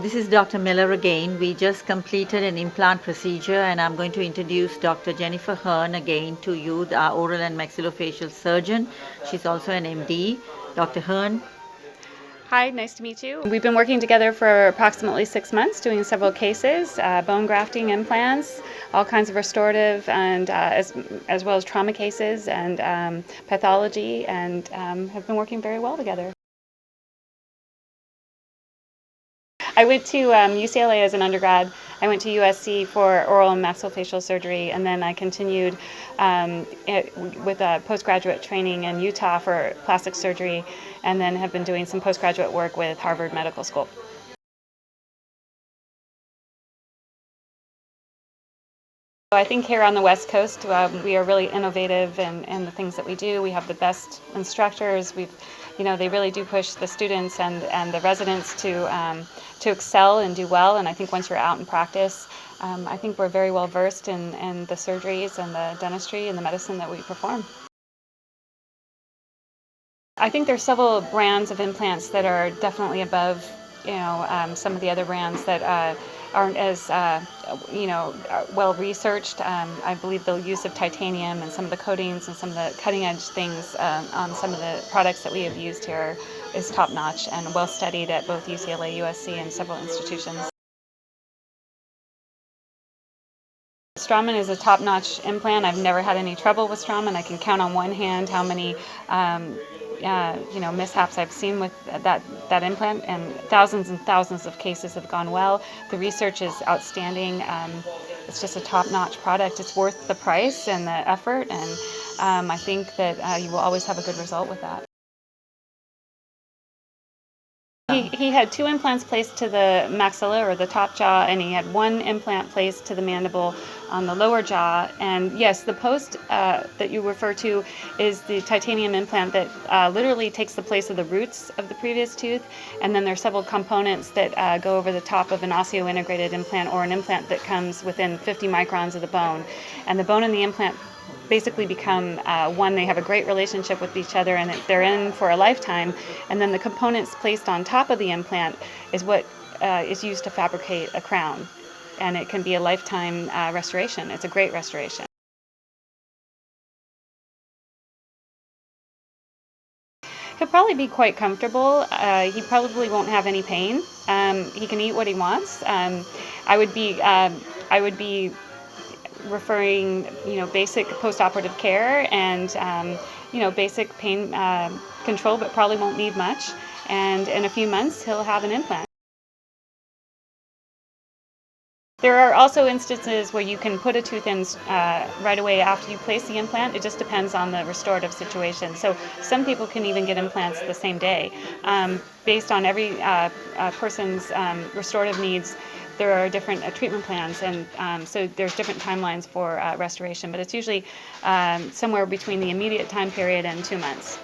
This is Dr. Miller again. We just completed an implant procedure and I'm going to introduce Dr. Jennifer Hearne again to you, our oral and maxillofacial surgeon. She's also an MD. Dr. Hearne. Hi, nice to meet you. We've been working together for approximately 6 months doing several cases, bone grafting implants, all kinds of restorative and as well as trauma cases and pathology, and have been working very well together. I went to UCLA as an undergrad. I went to USC for oral and maxillofacial surgery, and then I continued with a postgraduate training in Utah for plastic surgery, and then have been doing some postgraduate work with Harvard Medical School. I think here on the West Coast, we are really innovative in the things that we do. We have the best instructors. They really do push the students and the residents to excel and do well. And I think once you're out in practice, I think we're very well versed in the surgeries and the dentistry and the medicine that we perform. I think there's several brands of implants that are definitely above, some of the other brands that aren't as, well researched. I believe the use of titanium and some of the coatings and some of the cutting edge things on some of the products that we have used here is top notch and well studied at both UCLA, USC, and several institutions. Straumann is a top-notch implant. I've never had any trouble with Straumann. I can count on one hand how many mishaps I've seen with that implant, and thousands of cases have gone well. The research is outstanding. It's just a top-notch product. It's worth the price and the effort, and I think that you will always have a good result with that. He had 2 implants placed to the maxilla or the top jaw, and he had 1 implant placed to the mandible on the lower jaw. And yes, the post that you refer to is the titanium implant that literally takes the place of the roots of the previous tooth. And then there are several components that go over the top of an osseointegrated implant, or an implant that comes within 50 microns of the bone. And the bone and the implant basically become one. They have a great relationship with each other, and they're in for a lifetime. And then the components placed on top of the implant is what is used to fabricate a crown, and it can be a lifetime restoration. It's a great restoration. He'll probably be quite comfortable. He probably won't have any pain. He can eat what he wants. I would be referring, basic post-operative care and, basic pain control, but probably won't need much. And in a few months, he'll have an implant. There are also instances where you can put a tooth in right away after you place the implant. It just depends on the restorative situation. So some people can even get implants the same day. Based on every person's restorative needs, there are different treatment plans, and so there's different timelines for restoration, but it's usually somewhere between the immediate time period and 2 months.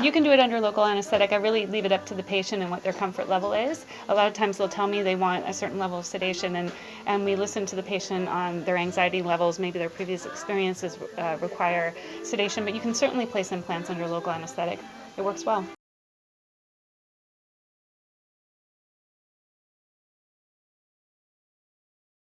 You can do it under local anesthetic. I really leave it up to the patient and what their comfort level is. A lot of times they'll tell me they want a certain level of sedation, and we listen to the patient on their anxiety levels. Maybe their previous experiences require sedation, but you can certainly place implants under local anesthetic. It works well.